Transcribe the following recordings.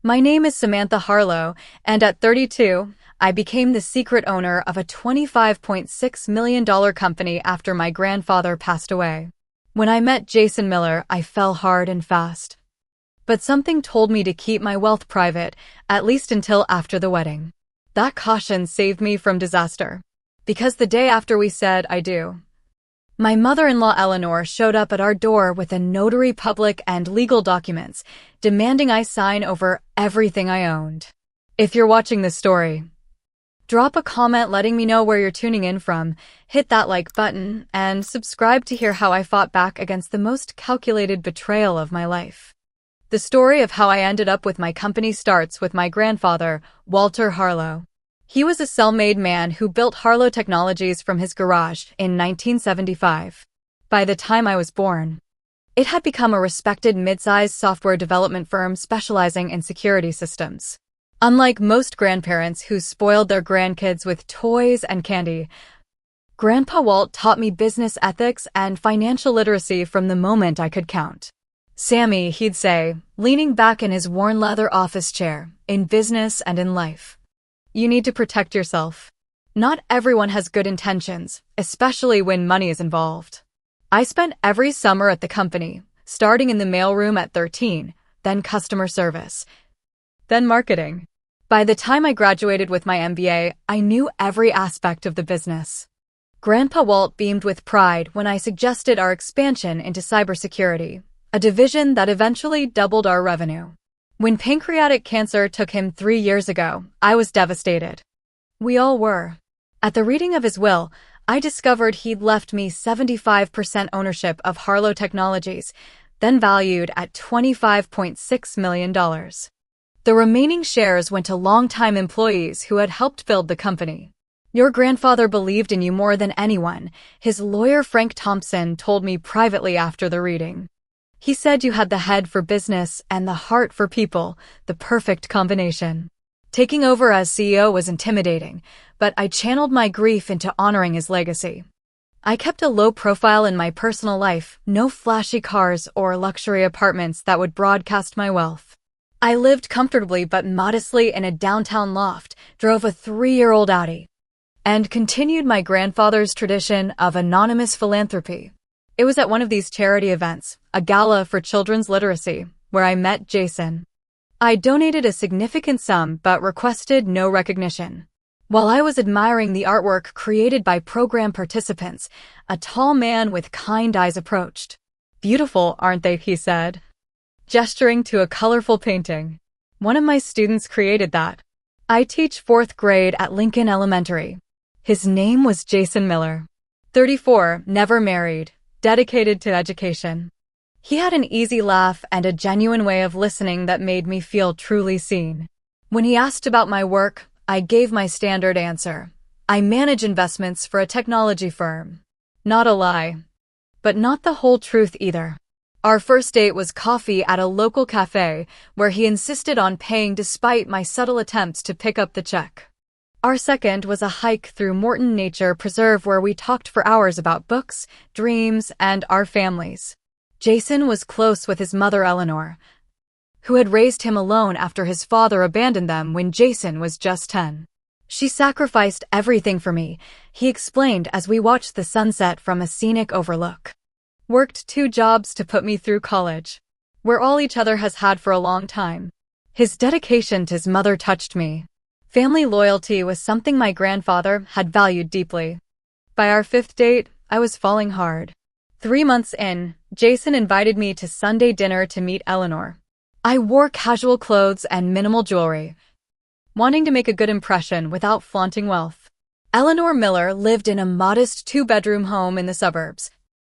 My name is Samantha Harlow, and at 32, I became the secret owner of a $25.6 million company after my grandfather passed away. When I met Jason Miller, I fell hard and fast. But something told me to keep my wealth private, at least until after the wedding. That caution saved me from disaster. Because the day after we said I do, my mother-in-law Eleanor showed up at our door with a notary public and legal documents, demanding I sign over everything I owned. If you're watching this story, drop a comment letting me know where you're tuning in from, hit that like button, and subscribe to hear how I fought back against the most calculated betrayal of my life. The story of how I ended up with my company starts with my grandfather, Walter Harlow. He was a self-made man who built Harlow Technologies from his garage in 1975. By the time I was born, it had become a respected mid-sized software development firm specializing in security systems. Unlike most grandparents who spoiled their grandkids with toys and candy, Grandpa Walt taught me business ethics and financial literacy from the moment I could count. "Sammy," he'd say, leaning back in his worn leather office chair, "in business and in life, you need to protect yourself. Not everyone has good intentions, especially when money is involved." I spent every summer at the company, starting in the mailroom at 13, then customer service, then marketing. By the time I graduated with my MBA, I knew every aspect of the business. Grandpa Walt beamed with pride when I suggested our expansion into cybersecurity, a division that eventually doubled our revenue. When pancreatic cancer took him 3 years ago, I was devastated. We all were. At the reading of his will, I discovered he'd left me 75% ownership of Harlow Technologies, then valued at $25.6 million. The remaining shares went to longtime employees who had helped build the company. "Your grandfather believed in you more than anyone," his lawyer Frank Thompson told me privately after the reading. "He said you had the head for business and the heart for people, the perfect combination." Taking over as CEO was intimidating, but I channeled my grief into honoring his legacy. I kept a low profile in my personal life, no flashy cars or luxury apartments that would broadcast my wealth. I lived comfortably but modestly in a downtown loft, drove a 3-year-old Audi, and continued my grandfather's tradition of anonymous philanthropy. It was at one of these charity events, a gala for children's literacy, where I met Jason. I donated a significant sum but requested no recognition. While I was admiring the artwork created by program participants, a tall man with kind eyes approached. "Beautiful, aren't they?" he said, gesturing to a colorful painting. "One of my students created that. I teach 4th grade at Lincoln Elementary." His name was Jason Miller. 34, never married, dedicated to education. He had an easy laugh and a genuine way of listening that made me feel truly seen. When he asked about my work, I gave my standard answer. "I manage investments for a technology firm." Not a lie, but not the whole truth either. Our first date was coffee at a local cafe, where he insisted on paying despite my subtle attempts to pick up the check. Our second was a hike through Morton Nature Preserve where we talked for hours about books, dreams, and our families. Jason was close with his mother Eleanor, who had raised him alone after his father abandoned them when Jason was just 10. "She sacrificed everything for me," he explained as we watched the sunset from a scenic overlook. "Worked 2 jobs to put me through college. We're all each other has had for a long time." His dedication to his mother touched me. Family loyalty was something my grandfather had valued deeply. By our 5th date, I was falling hard. 3 months in, Jason invited me to Sunday dinner to meet Eleanor. I wore casual clothes and minimal jewelry, wanting to make a good impression without flaunting wealth. Eleanor Miller lived in a modest 2-bedroom home in the suburbs,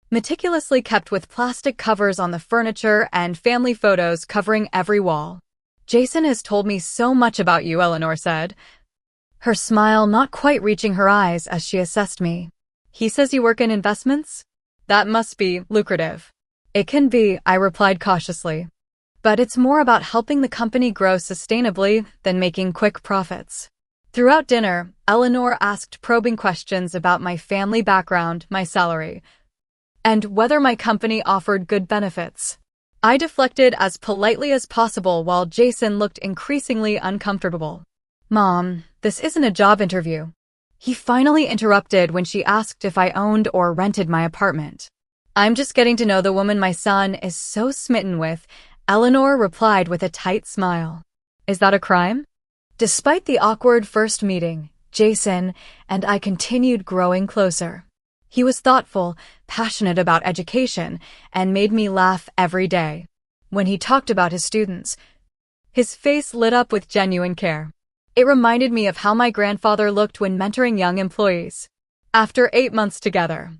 meticulously kept with plastic covers on the furniture and family photos covering every wall. "Jason has told me so much about you," Eleanor said, her smile not quite reaching her eyes as she assessed me. "He says you work in investments? That must be lucrative." "It can be," I replied cautiously. "But it's more about helping the company grow sustainably than making quick profits." Throughout dinner, Eleanor asked probing questions about my family background, my salary, and whether my company offered good benefits. I deflected as politely as possible while Jason looked increasingly uncomfortable. Mom, this isn't a job interview. He finally interrupted when she asked if I owned or rented my apartment. I'm just getting to know the woman my son is so smitten with, Eleanor replied with a tight smile. Is that a crime? Despite the awkward first meeting, Jason and I continued growing closer. He was thoughtful, passionate about education, and made me laugh every day. When he talked about his students, his face lit up with genuine care. It reminded me of how my grandfather looked when mentoring young employees. After 8 months together,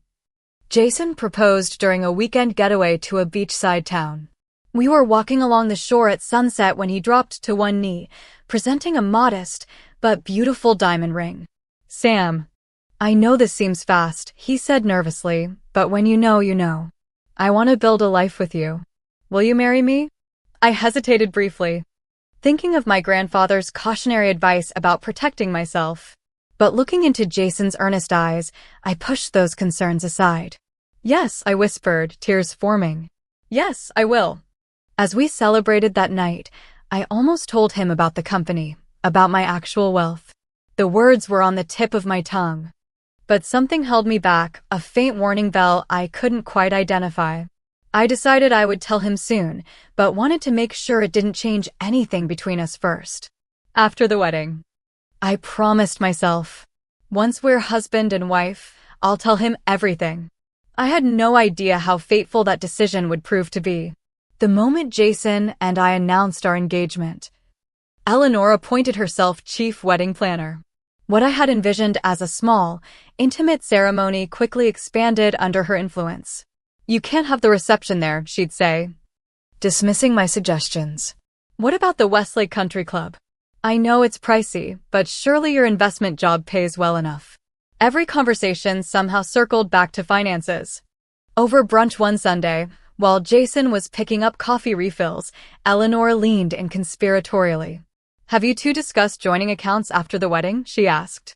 Jason proposed during a weekend getaway to a beachside town. We were walking along the shore at sunset when he dropped to one knee, presenting a modest but beautiful diamond ring. Sam, I know this seems fast, he said nervously, but when you know, you know. I want to build a life with you. Will you marry me? I hesitated briefly, thinking of my grandfather's cautionary advice about protecting myself. But looking into Jason's earnest eyes, I pushed those concerns aside. Yes, I whispered, tears forming. Yes, I will. As we celebrated that night, I almost told him about the company, about my actual wealth. The words were on the tip of my tongue. But something held me back, a faint warning bell I couldn't quite identify. I decided I would tell him soon, but wanted to make sure it didn't change anything between us first. After the wedding, I promised myself, once we're husband and wife, I'll tell him everything. I had no idea how fateful that decision would prove to be. The moment Jason and I announced our engagement, Eleanor appointed herself chief wedding planner. What I had envisioned as a small, intimate ceremony quickly expanded under her influence. You can't have the reception there, she'd say, dismissing my suggestions. What about the Westlake Country Club? I know it's pricey, but surely your investment job pays well enough. Every conversation somehow circled back to finances. Over brunch one Sunday, while Jason was picking up coffee refills, Eleanor leaned in conspiratorially. Have you two discussed joining accounts after the wedding? She asked.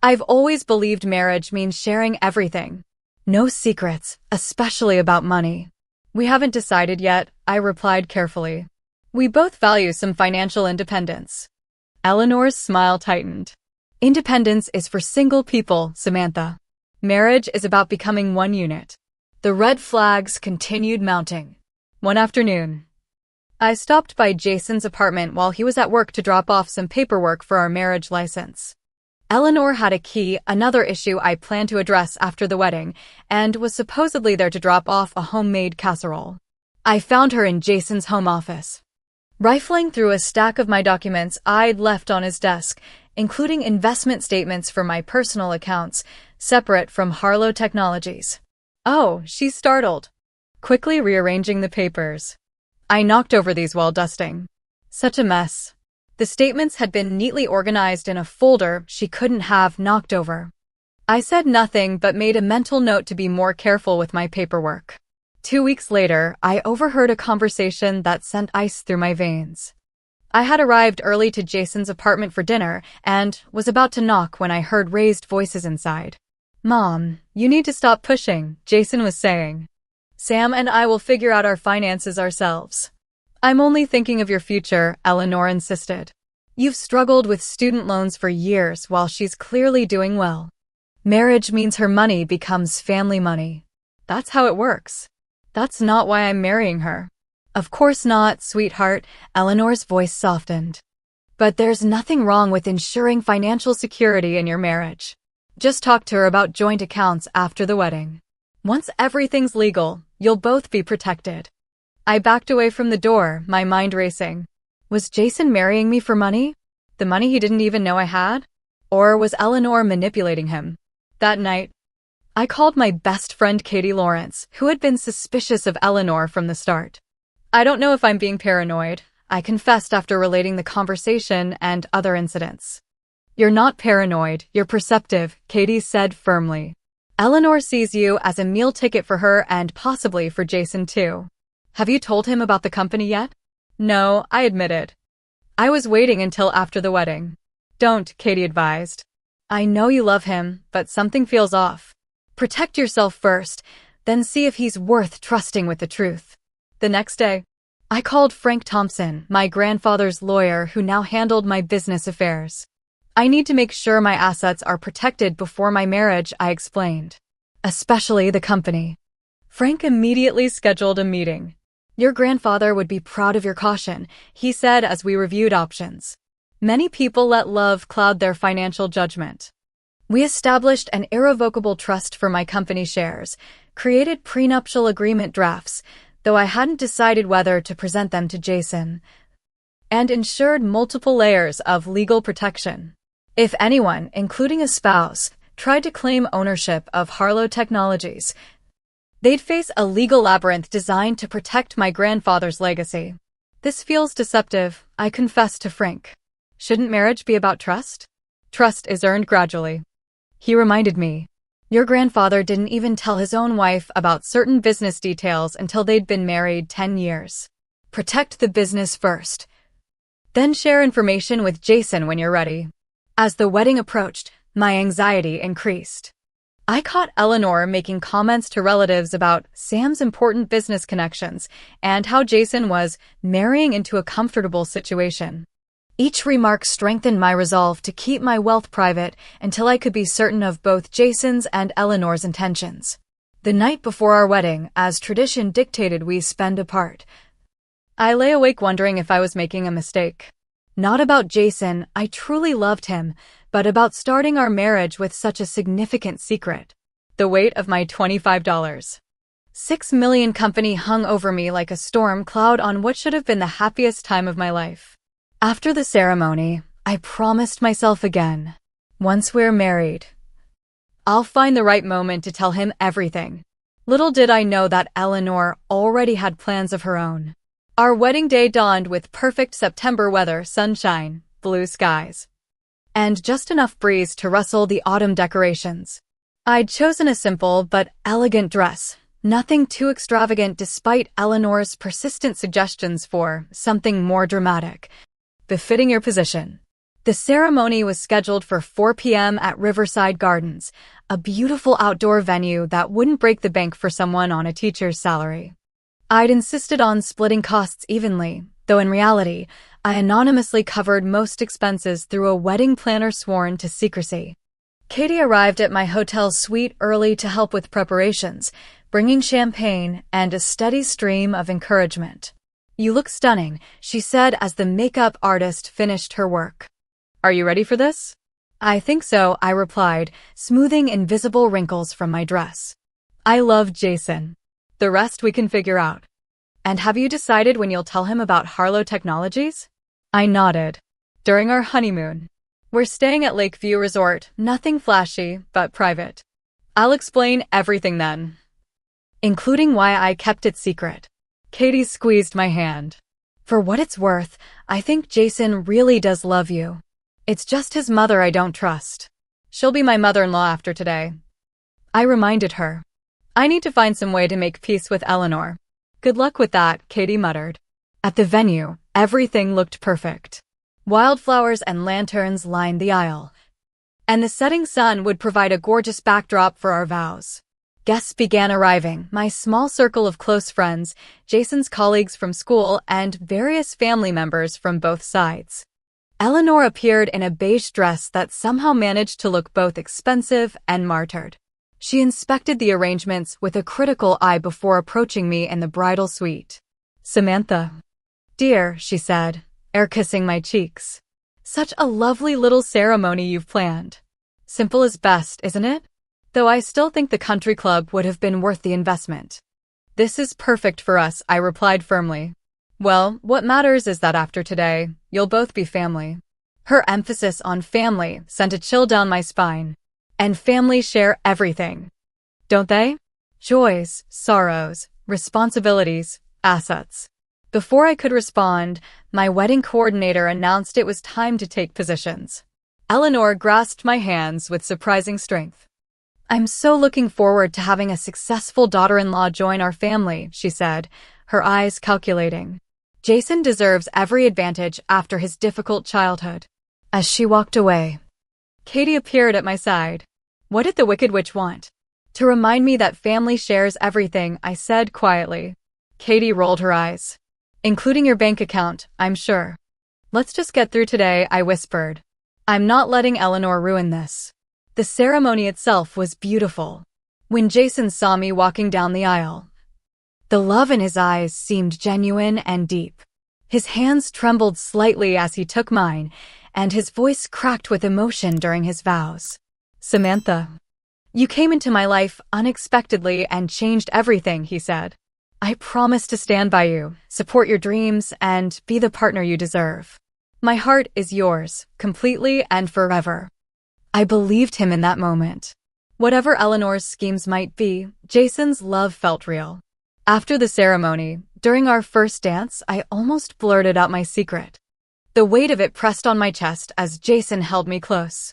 I've always believed marriage means sharing everything. No secrets, especially about money. We haven't decided yet, I replied carefully. We both value some financial independence. Eleanor's smile tightened. Independence is for single people, Samantha. Marriage is about becoming one unit. The red flags continued mounting. One afternoon, I stopped by Jason's apartment while he was at work to drop off some paperwork for our marriage license. Eleanor had a key, another issue I planned to address after the wedding, and was supposedly there to drop off a homemade casserole. I found her in Jason's home office, rifling through a stack of my documents I'd left on his desk, including investment statements for my personal accounts, separate from Harlow Technologies. Oh, she's startled, quickly rearranging the papers. I knocked over these while dusting. Such a mess. The statements had been neatly organized in a folder she couldn't have knocked over. I said nothing but made a mental note to be more careful with my paperwork. 2 weeks later, I overheard a conversation that sent ice through my veins. I had arrived early to Jason's apartment for dinner and was about to knock when I heard raised voices inside. Mom, you need to stop pushing, Jason was saying. Sam and I will figure out our finances ourselves. I'm only thinking of your future, Eleanor insisted. You've struggled with student loans for years while she's clearly doing well. Marriage means her money becomes family money. That's how it works. That's not why I'm marrying her. Of course not, sweetheart, Eleanor's voice softened. But there's nothing wrong with ensuring financial security in your marriage. Just talk to her about joint accounts after the wedding. Once everything's legal, you'll both be protected. I backed away from the door, my mind racing. Was Jason marrying me for money? The money he didn't even know I had? Or was Eleanor manipulating him? That night, I called my best friend Katie Lawrence, who had been suspicious of Eleanor from the start. I don't know if I'm being paranoid, I confessed after relating the conversation and other incidents. You're not paranoid, you're perceptive, Katie said firmly. Eleanor sees you as a meal ticket for her and possibly for Jason too. Have you told him about the company yet? No, I admitted. I was waiting until after the wedding. Don't, Katie advised. I know you love him, but something feels off. Protect yourself first, then see if he's worth trusting with the truth. The next day, I called Frank Thompson, my grandfather's lawyer who now handled my business affairs. I need to make sure my assets are protected before my marriage, I explained. Especially the company. Frank immediately scheduled a meeting. Your grandfather would be proud of your caution, he said as we reviewed options. Many people let love cloud their financial judgment. We established an irrevocable trust for my company shares, created prenuptial agreement drafts, though I hadn't decided whether to present them to Jason, and ensured multiple layers of legal protection. If anyone, including a spouse, tried to claim ownership of Harlow Technologies, they'd face a legal labyrinth designed to protect my grandfather's legacy. This feels deceptive, I confessed to Frank. Shouldn't marriage be about trust? Trust is earned gradually. He reminded me. Your grandfather didn't even tell his own wife about certain business details until they'd been married 10 years. Protect the business first. Then share information with Jason when you're ready. As the wedding approached, my anxiety increased. I caught Eleanor making comments to relatives about Sam's important business connections and how Jason was marrying into a comfortable situation. Each remark strengthened my resolve to keep my wealth private until I could be certain of both Jason's and Eleanor's intentions. The night before our wedding, as tradition dictated we spend apart, I lay awake wondering if I was making a mistake. Not about Jason, I truly loved him, but about starting our marriage with such a significant secret. The weight of my $25.6 million company hung over me like a storm cloud on what should have been the happiest time of my life. After the ceremony, I promised myself again, once we're married, I'll find the right moment to tell him everything. Little did I know that Eleanor already had plans of her own. Our wedding day dawned with perfect September weather, sunshine, blue skies, and just enough breeze to rustle the autumn decorations. I'd chosen a simple but elegant dress, nothing too extravagant despite Eleanor's persistent suggestions for something more dramatic, befitting your position. The ceremony was scheduled for 4 p.m. at Riverside Gardens, a beautiful outdoor venue that wouldn't break the bank for someone on a teacher's salary. I'd insisted on splitting costs evenly, though in reality, I anonymously covered most expenses through a wedding planner sworn to secrecy. Katie arrived at my hotel suite early to help with preparations, bringing champagne and a steady stream of encouragement. You look stunning, she said as the makeup artist finished her work. Are you ready for this? I think so, I replied, smoothing invisible wrinkles from my dress. I love Jason. The rest we can figure out. And have you decided when you'll tell him about Harlow Technologies? I nodded. During our honeymoon. We're staying at Lakeview Resort, nothing flashy, but private. I'll explain everything then. Including why I kept it secret. Katie squeezed my hand. For what it's worth, I think Jason really does love you. It's just his mother I don't trust. She'll be my mother-in-law after today. I reminded her. I need to find some way to make peace with Eleanor. Good luck with that, Katie muttered. At the venue, everything looked perfect. Wildflowers and lanterns lined the aisle, and the setting sun would provide a gorgeous backdrop for our vows. Guests began arriving, my small circle of close friends, Jason's colleagues from school, and various family members from both sides. Eleanor appeared in a beige dress that somehow managed to look both expensive and martyred. She inspected the arrangements with a critical eye before approaching me in the bridal suite. Samantha. Dear, she said, air-kissing my cheeks. Such a lovely little ceremony you've planned. Simple is best, isn't it? Though I still think the country club would have been worth the investment. This is perfect for us, I replied firmly. Well, what matters is that after today, you'll both be family. Her emphasis on family sent a chill down my spine. And families share everything. Don't they? Joys, sorrows, responsibilities, assets. Before I could respond, my wedding coordinator announced it was time to take positions. Eleanor grasped my hands with surprising strength. I'm so looking forward to having a successful daughter-in-law join our family, she said, her eyes calculating. Jason deserves every advantage after his difficult childhood. As she walked away, Katie appeared at my side. What did the Wicked Witch want? To remind me that family shares everything, I said quietly. Katie rolled her eyes. Including your bank account, I'm sure. Let's just get through today, I whispered. I'm not letting Eleanor ruin this. The ceremony itself was beautiful. When Jason saw me walking down the aisle, the love in his eyes seemed genuine and deep. His hands trembled slightly as he took mine, and his voice cracked with emotion during his vows. Samantha, you came into my life unexpectedly and changed everything, he said. I promise to stand by you, support your dreams, and be the partner you deserve. My heart is yours, completely and forever. I believed him in that moment. Whatever Eleanor's schemes might be, Jason's love felt real. After the ceremony, during our first dance, I almost blurted out my secret. The weight of it pressed on my chest as Jason held me close.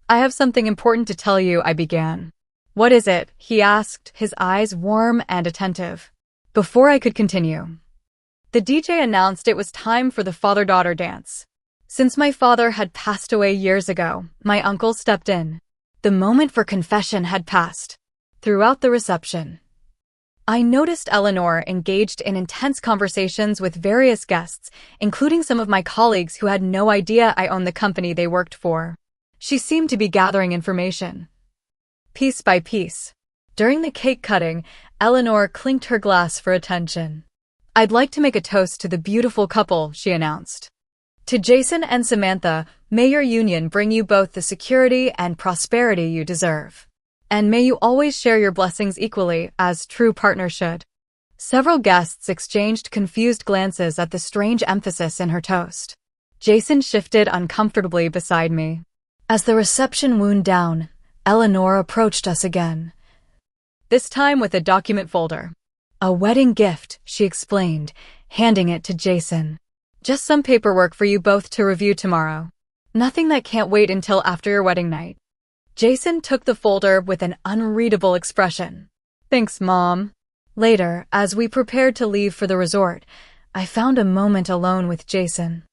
I have something important to tell you, I began. What is it? He asked, his eyes warm and attentive. Before I could continue, the DJ announced it was time for the father-daughter dance. Since my father had passed away years ago, my uncle stepped in. The moment for confession had passed. Throughout the reception, I noticed Eleanor engaged in intense conversations with various guests, including some of my colleagues who had no idea I owned the company they worked for. She seemed to be gathering information, piece by piece. During the cake cutting, Eleanor clinked her glass for attention. I'd like to make a toast to the beautiful couple, she announced. To Jason and Samantha, may your union bring you both the security and prosperity you deserve. And may you always share your blessings equally, as true partners should. Several guests exchanged confused glances at the strange emphasis in her toast. Jason shifted uncomfortably beside me. As the reception wound down, Eleanor approached us again. This time with a document folder. A wedding gift, she explained, handing it to Jason. Just some paperwork for you both to review tomorrow. Nothing that can't wait until after your wedding night. Jason took the folder with an unreadable expression. Thanks, Mom. Later, as we prepared to leave for the resort, I found a moment alone with Jason.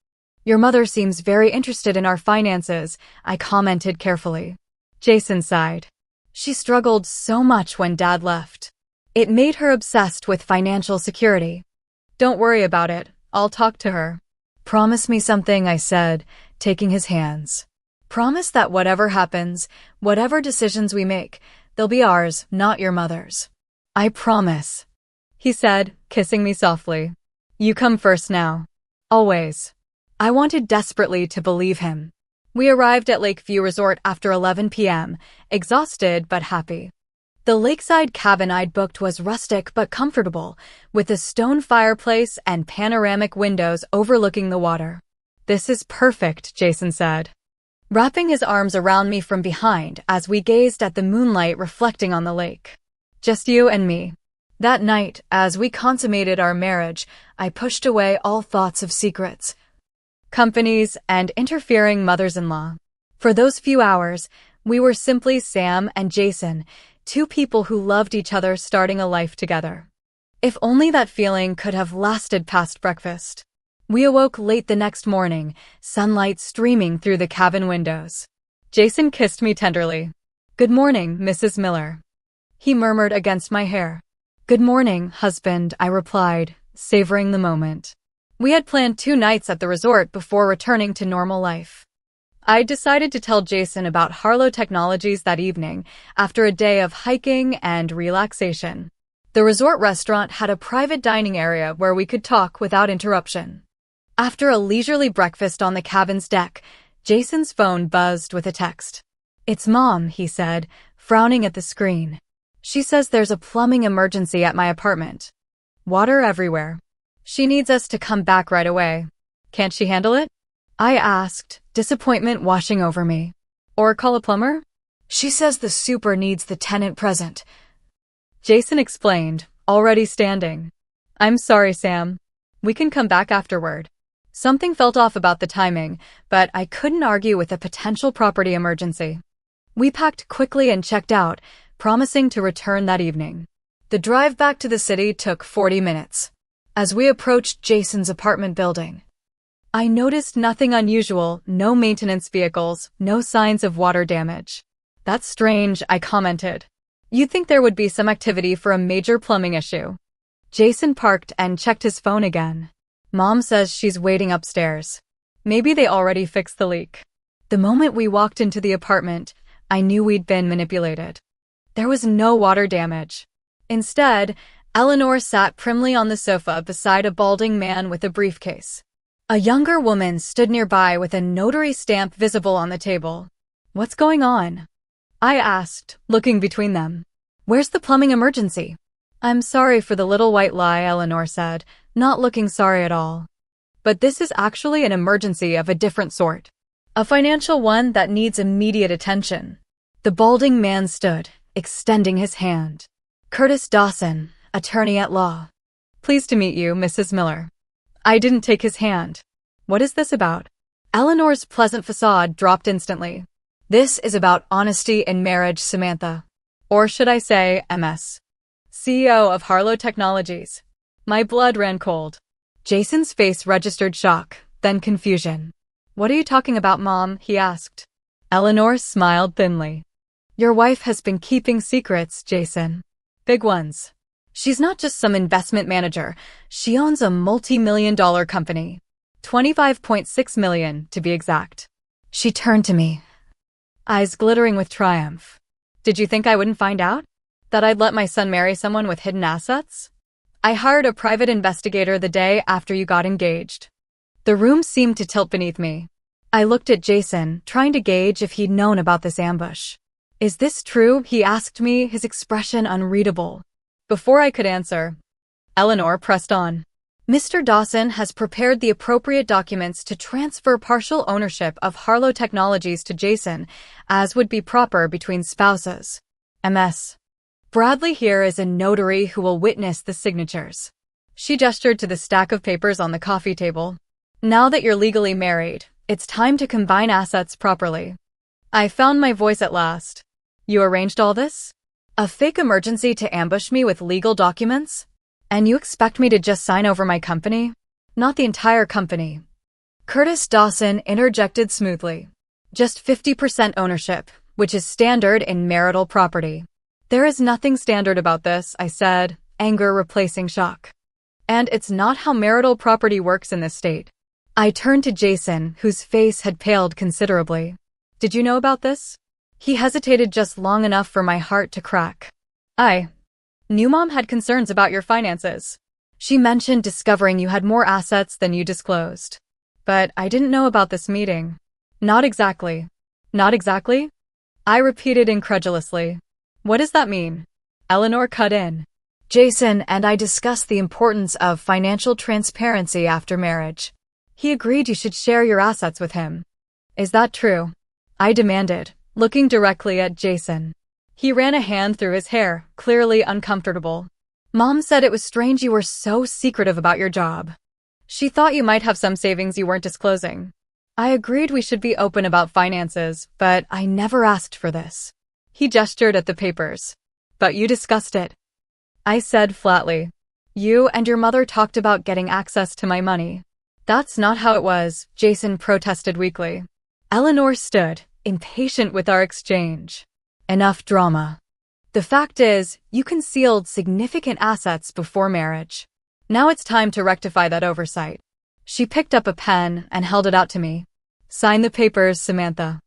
Your mother seems very interested in our finances, I commented carefully. Jason sighed. She struggled so much when Dad left. It made her obsessed with financial security. Don't worry about it. I'll talk to her. Promise me something, I said, taking his hands. Promise that whatever happens, whatever decisions we make, they'll be ours, not your mother's. I promise, he said, kissing me softly. You come first now. Always. I wanted desperately to believe him. We arrived at Lakeview Resort after 11 p.m., exhausted but happy. The lakeside cabin I'd booked was rustic but comfortable, with a stone fireplace and panoramic windows overlooking the water. This is perfect, Jason said, wrapping his arms around me from behind as we gazed at the moonlight reflecting on the lake. Just you and me. That night, as we consummated our marriage, I pushed away all thoughts of secrets, companies, and interfering mothers-in-law. For those few hours, we were simply Sam and Jason, two people who loved each other starting a life together. If only that feeling could have lasted past breakfast. We awoke late the next morning, sunlight streaming through the cabin windows. Jason kissed me tenderly. Good morning, Mrs. Miller. He murmured against my hair. Good morning, husband, I replied, savoring the moment. We had planned 2 nights at the resort before returning to normal life. I decided to tell Jason about Harlow Technologies that evening, after a day of hiking and relaxation. The resort restaurant had a private dining area where we could talk without interruption. After a leisurely breakfast on the cabin's deck, Jason's phone buzzed with a text. It's Mom, he said, frowning at the screen. She says there's a plumbing emergency at my apartment. Water everywhere. She needs us to come back right away. Can't she handle it? I asked, disappointment washing over me. Or call a plumber? She says the super needs the tenant present. Jason explained, already standing. I'm sorry, Sam. We can come back afterward. Something felt off about the timing, but I couldn't argue with a potential property emergency. We packed quickly and checked out, promising to return that evening. The drive back to the city took 40 minutes. As we approached Jason's apartment building, I noticed nothing unusual, no maintenance vehicles, no signs of water damage. That's strange, I commented. You'd think there would be some activity for a major plumbing issue. Jason parked and checked his phone again. Mom says she's waiting upstairs. Maybe they already fixed the leak. The moment we walked into the apartment, I knew we'd been manipulated. There was no water damage. Instead, Eleanor sat primly on the sofa beside a balding man with a briefcase. A younger woman stood nearby with a notary stamp visible on the table. "What's going on?" I asked, looking between them. "Where's the plumbing emergency?" "I'm sorry for the little white lie," Eleanor said, not looking sorry at all. "But this is actually an emergency of a different sort. A financial one that needs immediate attention." The balding man stood, extending his hand. "Curtis Dawson, attorney at law." "Pleased to meet you, Mrs. Miller." I didn't take his hand. "What is this about?" Eleanor's pleasant facade dropped instantly. "This is about honesty in marriage, Samantha. Or should I say, MS. CEO of Harlow Technologies." My blood ran cold. Jason's face registered shock, then confusion. "What are you talking about, Mom?" he asked. Eleanor smiled thinly. "Your wife has been keeping secrets, Jason. Big ones. She's not just some investment manager. She owns a multi-million-dollar company. $25.6 million, to be exact." She turned to me, eyes glittering with triumph. "Did you think I wouldn't find out? That I'd let my son marry someone with hidden assets? I hired a private investigator the day after you got engaged." The room seemed to tilt beneath me. I looked at Jason, trying to gauge if he'd known about this ambush. "Is this true?" he asked me, his expression unreadable. Before I could answer, Eleanor pressed on. "Mr. Dawson has prepared the appropriate documents to transfer partial ownership of Harlow Technologies to Jason, as would be proper between spouses. MS. Bradley here is a notary who will witness the signatures." She gestured to the stack of papers on the coffee table. "Now that you're legally married, it's time to combine assets properly." I found my voice at last. "You arranged all this? A fake emergency to ambush me with legal documents? And you expect me to just sign over my company? Not the entire company." Curtis Dawson interjected smoothly. "Just 50% ownership, which is standard in marital property." "There is nothing standard about this," I said, anger replacing shock. "And it's not how marital property works in this state." I turned to Jason, whose face had paled considerably. "Did you know about this?" He hesitated just long enough for my heart to crack. "I knew Mom had concerns about your finances. She mentioned discovering you had more assets than you disclosed. But I didn't know about this meeting." "Not exactly." "Not exactly?" I repeated incredulously. "What does that mean?" Eleanor cut in. "Jason and I discussed the importance of financial transparency after marriage. He agreed you should share your assets with him." "Is that true?" I demanded, looking directly at Jason. He ran a hand through his hair, clearly uncomfortable. "Mom said it was strange you were so secretive about your job. She thought you might have some savings you weren't disclosing. I agreed we should be open about finances, but I never asked for this." He gestured at the papers. "But you discussed it." I said flatly. "You and your mother talked about getting access to my money." "That's not how it was," Jason protested weakly. Eleanor stood, impatient with our exchange. "Enough drama. The fact is, you concealed significant assets before marriage. Now it's time to rectify that oversight." She picked up a pen and held it out to me. "Sign the papers, Samantha.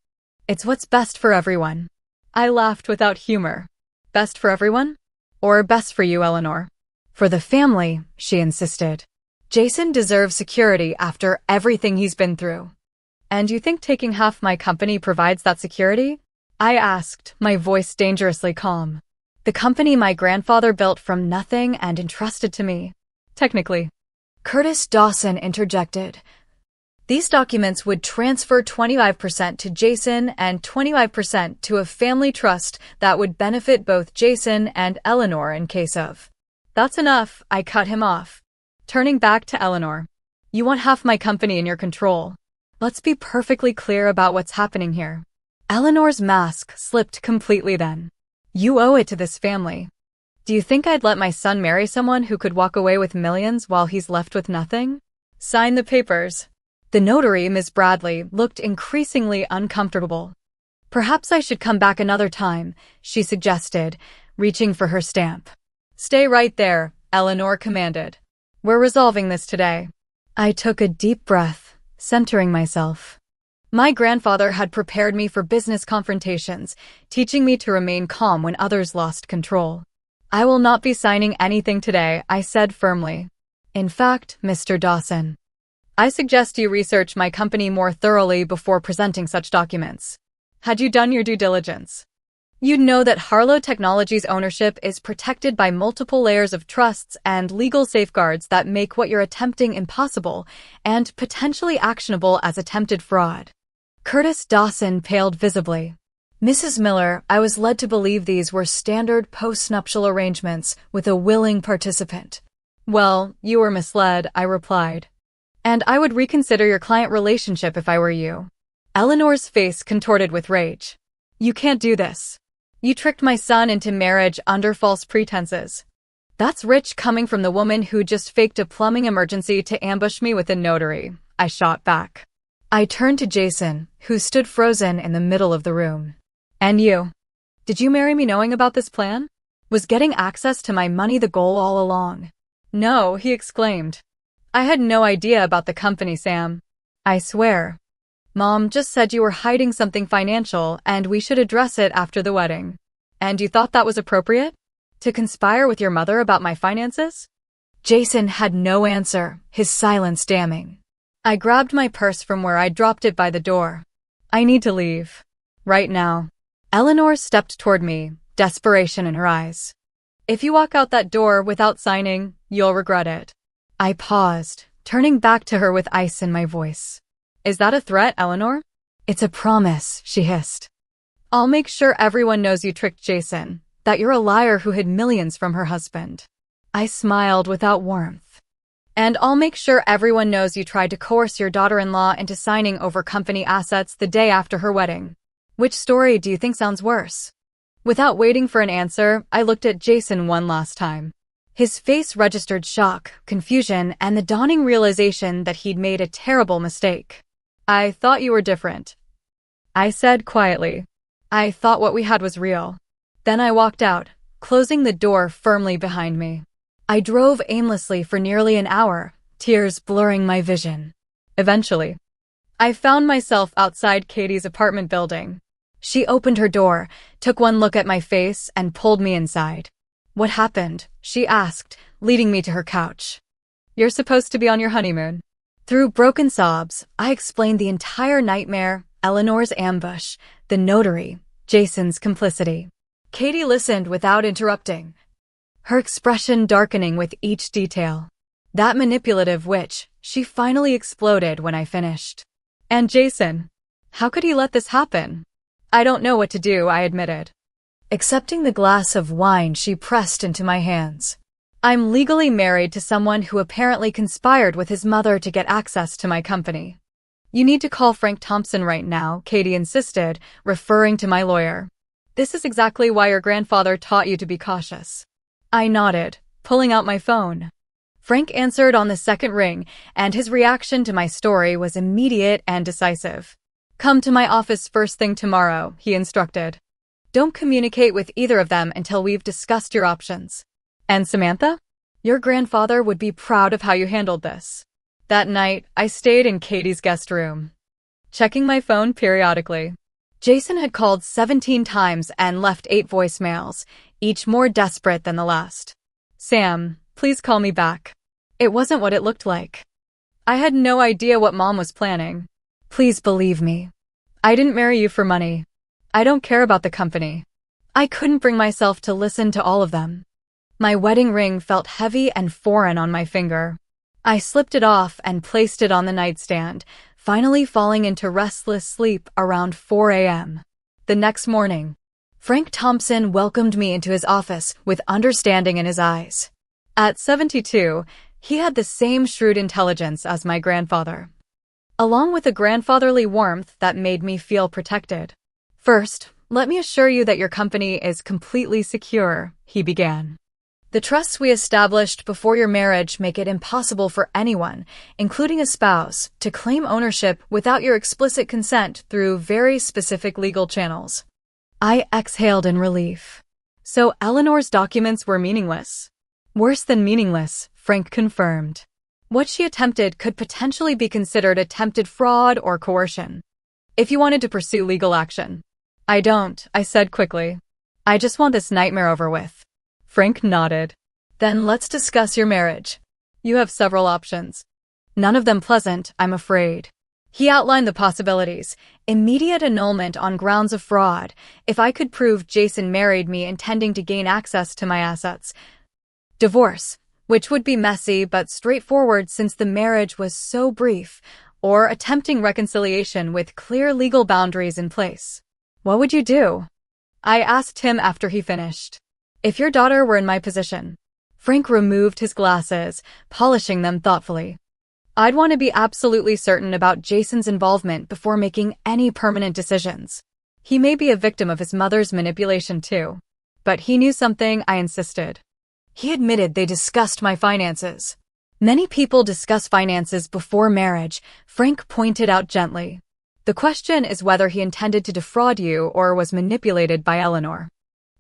It's what's best for everyone." I laughed without humor. "Best for everyone? Or best for you, Eleanor?" "For the family," she insisted. "Jason deserves security after everything he's been through." "And you think taking half my company provides that security?" I asked, my voice dangerously calm. "The company my grandfather built from nothing and entrusted to me. Technically." Curtis Dawson interjected. "These documents would transfer 25% to Jason and 25% to a family trust that would benefit both Jason and Eleanor in case of." "That's enough," I cut him off. Turning back to Eleanor. "You want half my company in your control. Let's be perfectly clear about what's happening here." Eleanor's mask slipped completely then. "You owe it to this family. Do you think I'd let my son marry someone who could walk away with millions while he's left with nothing?" "Sign the papers." The notary, Ms. Bradley, looked increasingly uncomfortable. "Perhaps I should come back another time," she suggested, reaching for her stamp. "Stay right there," Eleanor commanded. "We're resolving this today." I took a deep breath, centering myself. My grandfather had prepared me for business confrontations, teaching me to remain calm when others lost control. "I will not be signing anything today," I said firmly. "In fact, Mr. Dawson, I suggest you research my company more thoroughly before presenting such documents. Had you done your due diligence, you'd know that Harlow Technologies' ownership is protected by multiple layers of trusts and legal safeguards that make what you're attempting impossible and potentially actionable as attempted fraud." Curtis Dawson paled visibly. "Mrs. Miller, I was led to believe these were standard post-nuptial arrangements with a willing participant." "Well, you were misled," I replied. "And I would reconsider your client relationship if I were you." Eleanor's face contorted with rage. "You can't do this. You tricked my son into marriage under false pretenses. That's rich coming from the woman who just faked a plumbing emergency to ambush me with a notary," I shot back. I turned to Jason, who stood frozen in the middle of the room. "And you? Did you marry me knowing about this plan? Was getting access to my money the goal all along?" "No," he exclaimed. "I had no idea about the company, Sam. I swear. Mom just said you were hiding something financial and we should address it after the wedding. And you thought that was appropriate? To conspire with your mother about my finances?" Jason had no answer, his silence damning. I grabbed my purse from where I dropped it by the door. "I need to leave. Right now." Eleanor stepped toward me, desperation in her eyes. "If you walk out that door without signing, you'll regret it." I paused, turning back to her with ice in my voice. "Is that a threat, Eleanor?" "It's a promise," she hissed. "I'll make sure everyone knows you tricked Jason, that you're a liar who hid millions from her husband." I smiled without warmth. "And I'll make sure everyone knows you tried to coerce your daughter-in-law into signing over company assets the day after her wedding. Which story do you think sounds worse?" Without waiting for an answer, I looked at Jason one last time. His face registered shock, confusion, and the dawning realization that he'd made a terrible mistake. "I thought you were different," I said quietly. "I thought what we had was real." Then I walked out, closing the door firmly behind me. I drove aimlessly for nearly an hour, tears blurring my vision. Eventually, I found myself outside Katie's apartment building. She opened her door, took one look at my face, and pulled me inside. "What happened?" she asked, leading me to her couch. "You're supposed to be on your honeymoon." Through broken sobs, I explained the entire nightmare, Eleanor's ambush, the notary, Jason's complicity. Katie listened without interrupting, her expression darkening with each detail. That manipulative witch, she finally exploded when I finished. "And Jason? How could he let this happen?" "I don't know what to do," I admitted. Accepting the glass of wine she pressed into my hands. "I'm legally married to someone who apparently conspired with his mother to get access to my company." "You need to call Frank Thompson right now," Katie insisted, referring to my lawyer. "This is exactly why your grandfather taught you to be cautious." I nodded, pulling out my phone. Frank answered on the second ring, and his reaction to my story was immediate and decisive. "Come to my office first thing tomorrow," he instructed. "Don't communicate with either of them until we've discussed your options. And Samantha? Your grandfather would be proud of how you handled this." That night, I stayed in Katie's guest room, checking my phone periodically. Jason had called 17 times and left 8 voicemails, each more desperate than the last. "Sam, please call me back." It wasn't what it looked like. I had no idea what Mom was planning. "Please believe me. I didn't marry you for money. I don't care about the company." I couldn't bring myself to listen to all of them. My wedding ring felt heavy and foreign on my finger. I slipped it off and placed it on the nightstand, finally falling into restless sleep around 4 a.m. The next morning, Frank Thompson welcomed me into his office with understanding in his eyes. At 72, he had the same shrewd intelligence as my grandfather, along with a grandfatherly warmth that made me feel protected. "First, let me assure you that your company is completely secure," he began. "The trusts we established before your marriage make it impossible for anyone, including a spouse, to claim ownership without your explicit consent through very specific legal channels." I exhaled in relief. So Eleanor's documents were meaningless. Worse than meaningless, Frank confirmed. What she attempted could potentially be considered attempted fraud or coercion. If you wanted to pursue legal action. I don't, I said quickly. I just want this nightmare over with. Frank nodded. Then let's discuss your marriage. You have several options. None of them pleasant, I'm afraid. He outlined the possibilities. Immediate annulment on grounds of fraud, if I could prove Jason married me intending to gain access to my assets. Divorce, which would be messy but straightforward since the marriage was so brief, or attempting reconciliation with clear legal boundaries in place. What would you do? I asked him after he finished. If your daughter were in my position. Frank removed his glasses, polishing them thoughtfully. I'd want to be absolutely certain about Jason's involvement before making any permanent decisions. He may be a victim of his mother's manipulation too. But he knew something, I insisted. He admitted they discussed my finances. Many people discuss finances before marriage, Frank pointed out gently. The question is whether he intended to defraud you or was manipulated by Eleanor.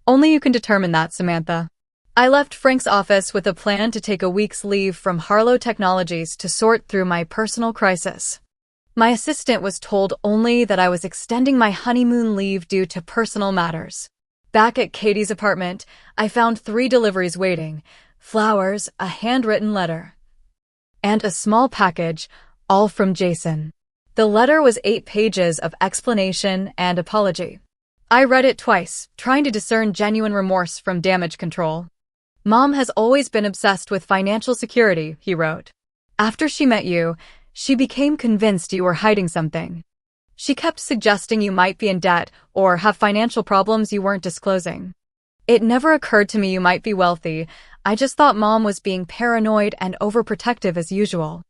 Only you can determine that, Samantha. I left Frank's office with a plan to take a week's leave from Harlow Technologies to sort through my personal crisis. My assistant was told only that I was extending my honeymoon leave due to personal matters. Back at Katie's apartment, I found 3 deliveries waiting: flowers, a handwritten letter, and a small package, all from Jason. The letter was 8 pages of explanation and apology. I read it twice, trying to discern genuine remorse from damage control. Mom has always been obsessed with financial security, he wrote. After she met you, she became convinced you were hiding something. She kept suggesting you might be in debt or have financial problems you weren't disclosing. It never occurred to me you might be wealthy. I just thought Mom was being paranoid and overprotective as usual.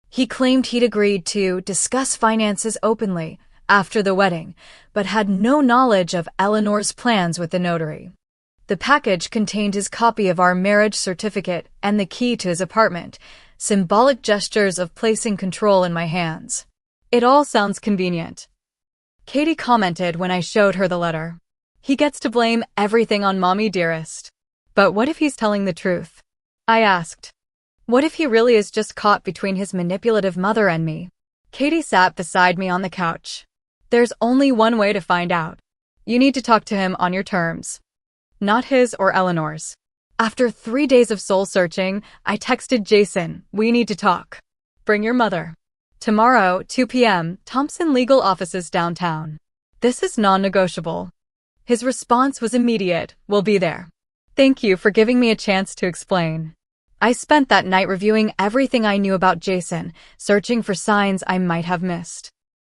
He claimed he'd agreed to discuss finances openly after the wedding, but had no knowledge of Eleanor's plans with the notary. The package contained his copy of our marriage certificate and the key to his apartment, symbolic gestures of placing control in my hands. It all sounds convenient. Katie commented when I showed her the letter. He gets to blame everything on Mommy dearest. But what if he's telling the truth? I asked. What if he really is just caught between his manipulative mother and me? Katie sat beside me on the couch. There's only one way to find out. You need to talk to him on your terms. Not his or Eleanor's. After 3 days of soul-searching, I texted Jason, we need to talk. Bring your mother. Tomorrow, 2 p.m., Thompson Legal Offices downtown. This is non-negotiable. His response was immediate, we'll be there. Thank you for giving me a chance to explain. I spent that night reviewing everything I knew about Jason, searching for signs I might have missed.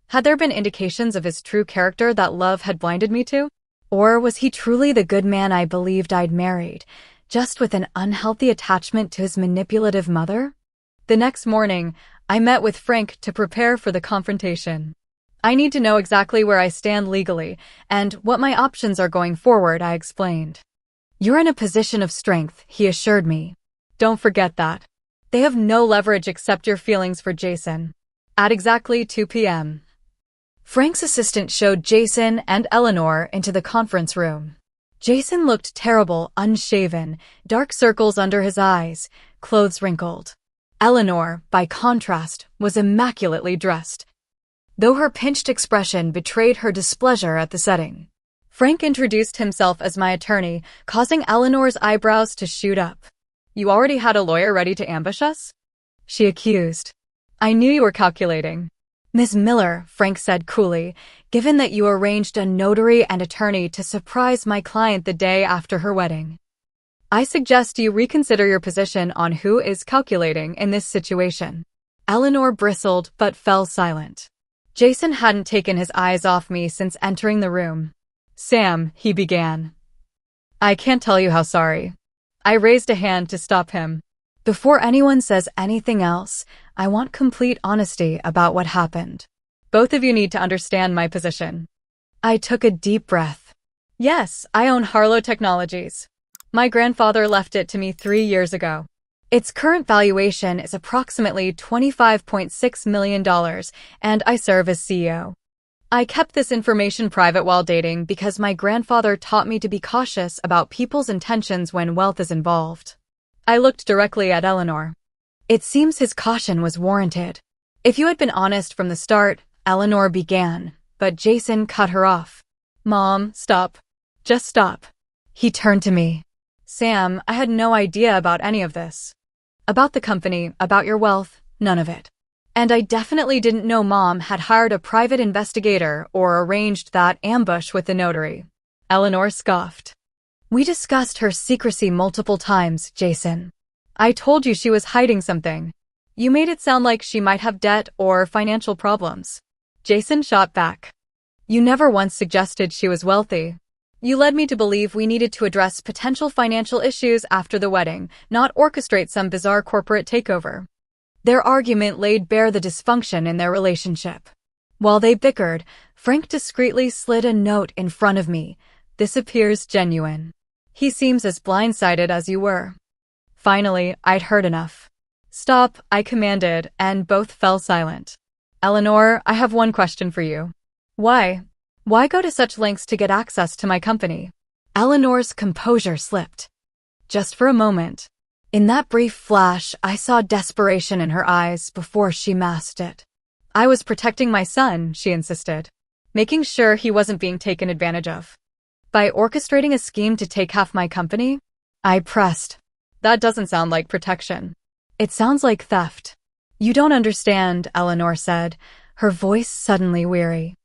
Had there been indications of his true character that love had blinded me to? Or was he truly the good man I believed I'd married, just with an unhealthy attachment to his manipulative mother? The next morning, I met with Frank to prepare for the confrontation. I need to know exactly where I stand legally and what my options are going forward, I explained. You're in a position of strength, he assured me. Don't forget that. They have no leverage except your feelings for Jason. At exactly 2 p.m. Frank's assistant showed Jason and Eleanor into the conference room. Jason looked terrible, unshaven, dark circles under his eyes, clothes wrinkled. Eleanor, by contrast, was immaculately dressed, though her pinched expression betrayed her displeasure at the setting. Frank introduced himself as my attorney, causing Eleanor's eyebrows to shoot up. You already had a lawyer ready to ambush us? She accused. I knew you were calculating. Ms. Miller, Frank said coolly, given that you arranged a notary and attorney to surprise my client the day after her wedding. I suggest you reconsider your position on who is calculating in this situation. Eleanor bristled but fell silent. Jason hadn't taken his eyes off me since entering the room. Sam, he began. I can't tell you how sorry. I raised a hand to stop him. Before anyone says anything else, I want complete honesty about what happened. Both of you need to understand my position. I took a deep breath. Yes, I own Harlow Technologies. My grandfather left it to me 3 years ago. Its current valuation is approximately $25.6 million, and I serve as CEO. I kept this information private while dating because my grandfather taught me to be cautious about people's intentions when wealth is involved. I looked directly at Eleanor. It seems his caution was warranted. If you had been honest from the start, Eleanor began, but Jason cut her off. Mom, stop. Just stop. He turned to me. Sam, I had no idea about any of this. About the company, about your wealth, none of it. And I definitely didn't know Mom had hired a private investigator or arranged that ambush with the notary. Eleanor scoffed. We discussed her secrecy multiple times, Jason. I told you she was hiding something. You made it sound like she might have debt or financial problems. Jason shot back. You never once suggested she was wealthy. You led me to believe we needed to address potential financial issues after the wedding, not orchestrate some bizarre corporate takeover. Their argument laid bare the dysfunction in their relationship. While they bickered, Frank discreetly slid a note in front of me. This appears genuine. He seems as blindsided as you were. Finally, I'd heard enough. Stop, I commanded, and both fell silent. Eleanor, I have one question for you. Why? Why go to such lengths to get access to my company? Eleanor's composure slipped. Just for a moment. In that brief flash, I saw desperation in her eyes before she masked it. I was protecting my son, she insisted, making sure he wasn't being taken advantage of. By orchestrating a scheme to take half my company? I pressed. That doesn't sound like protection. It sounds like theft. You don't understand, Eleanor said, her voice suddenly weary.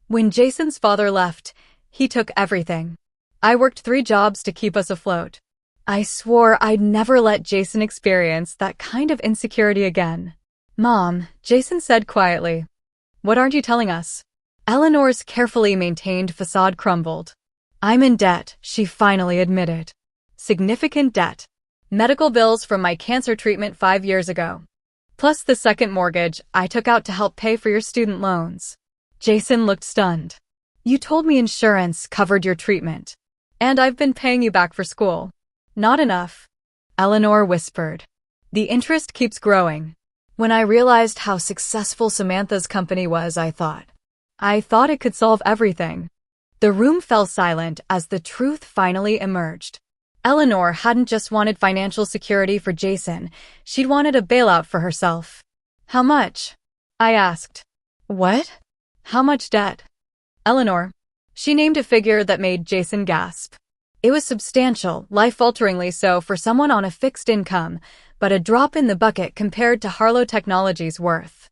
When Jason's father left, he took everything. I worked 3 jobs to keep us afloat. I swore I'd never let Jason experience that kind of insecurity again. Mom, Jason said quietly. What aren't you telling us? Eleanor's carefully maintained facade crumbled. I'm in debt, she finally admitted. Significant debt. Medical bills from my cancer treatment 5 years ago. Plus the second mortgage I took out to help pay for your student loans. Jason looked stunned. You told me insurance covered your treatment. And I've been paying you back for school. Not enough. Eleanor whispered. The interest keeps growing. When I realized how successful Samantha's company was, I thought it could solve everything. The room fell silent as the truth finally emerged. Eleanor hadn't just wanted financial security for Jason, she'd wanted a bailout for herself. How much? I asked. What? How much debt? Eleanor. She named a figure that made Jason gasp. It was substantial, life-alteringly so for someone on a fixed income, but a drop in the bucket compared to Harlow Technology's worth.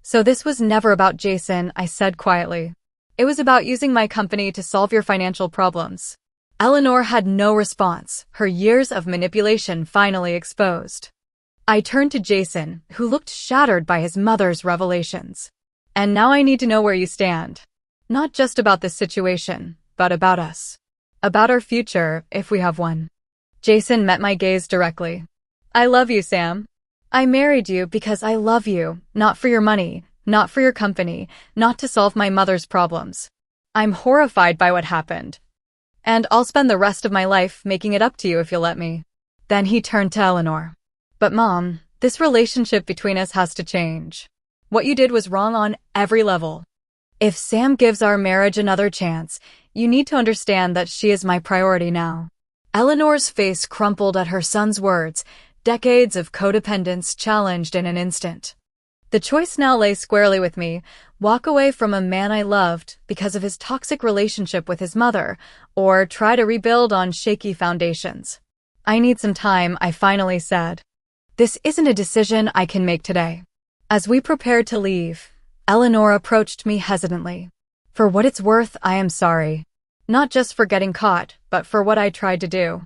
So this was never about Jason, I said quietly. It was about using my company to solve your financial problems. Eleanor had no response, her years of manipulation finally exposed. I turned to Jason, who looked shattered by his mother's revelations. And now I need to know where you stand. Not just about this situation, but about us. About our future, if we have one. Jason met my gaze directly. I love you, Sam. I married you because I love you, not for your money, not for your company, not to solve my mother's problems. I'm horrified by what happened. And I'll spend the rest of my life making it up to you if you'll let me. Then he turned to Eleanor. But Mom, this relationship between us has to change. What you did was wrong on every level. If Sam gives our marriage another chance, you need to understand that she is my priority now. Eleanor's face crumpled at her son's words, decades of codependence challenged in an instant. The choice now lay squarely with me, walk away from a man I loved because of his toxic relationship with his mother, or try to rebuild on shaky foundations. I need some time, I finally said. This isn't a decision I can make today. As we prepared to leave, Eleanor approached me hesitantly. For what it's worth, I am sorry. Not just for getting caught, but for what I tried to do.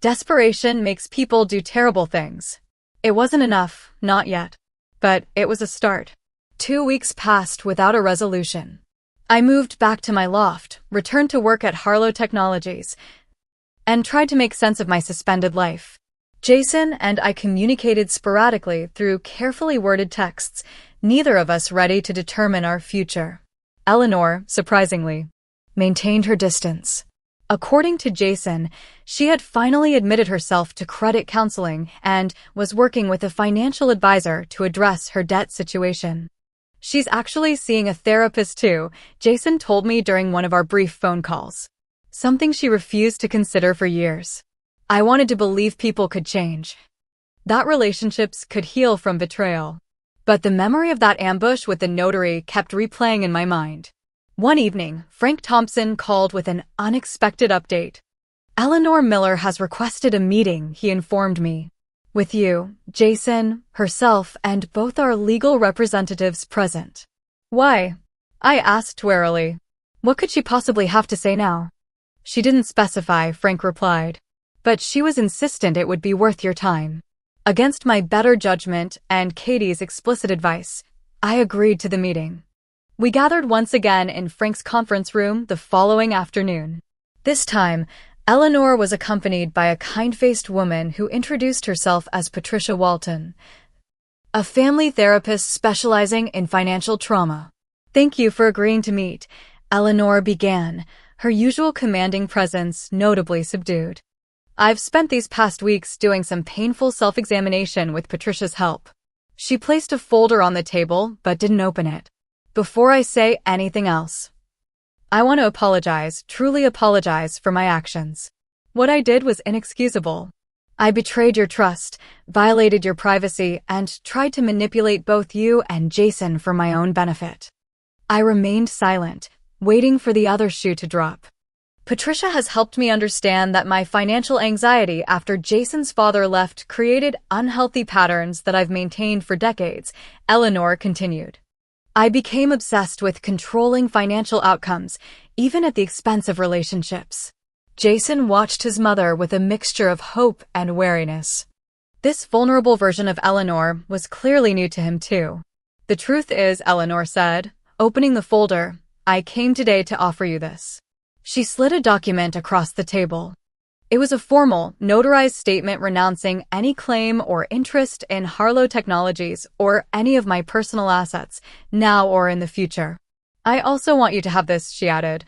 Desperation makes people do terrible things. It wasn't enough, not yet. But it was a start. 2 weeks passed without a resolution. I moved back to my loft, returned to work at Harlow Technologies, and tried to make sense of my suspended life. Jason and I communicated sporadically through carefully worded texts, neither of us ready to determine our future. Eleanor, surprisingly, maintained her distance. According to Jason, she had finally admitted herself to credit counseling and was working with a financial advisor to address her debt situation. She's actually seeing a therapist too, Jason told me during one of our brief phone calls. Something she refused to consider for years. I wanted to believe people could change. that relationships could heal from betrayal. But the memory of that ambush with the notary kept replaying in my mind. One evening, Frank Thompson called with an unexpected update. "Eleanor Miller has requested a meeting," he informed me. "With you, Jason, herself, and both our legal representatives present." "Why?" I asked warily. "What could she possibly have to say now?" "She didn't specify," Frank replied. "But she was insistent it would be worth your time." Against my better judgment and Katie's explicit advice, I agreed to the meeting. We gathered once again in Frank's conference room the following afternoon. This time, Eleanor was accompanied by a kind-faced woman who introduced herself as Patricia Walton, a family therapist specializing in financial trauma. "Thank you for agreeing to meet," Eleanor began, her usual commanding presence notably subdued. "I've spent these past weeks doing some painful self-examination with Patricia's help." She placed a folder on the table but didn't open it. "Before I say anything else, I want to apologize, truly apologize for my actions. What I did was inexcusable. I betrayed your trust, violated your privacy, and tried to manipulate both you and Jason for my own benefit." I remained silent, waiting for the other shoe to drop. "Patricia has helped me understand that my financial anxiety after Jason's father left created unhealthy patterns that I've maintained for decades," Eleanor continued. "I became obsessed with controlling financial outcomes, even at the expense of relationships." Jason watched his mother with a mixture of hope and wariness. This vulnerable version of Eleanor was clearly new to him too. "The truth is," Eleanor said, opening the folder, "I came today to offer you this." She slid a document across the table. It was a formal, notarized statement renouncing any claim or interest in Harlow Technologies or any of my personal assets, now or in the future. "I also want you to have this," she added,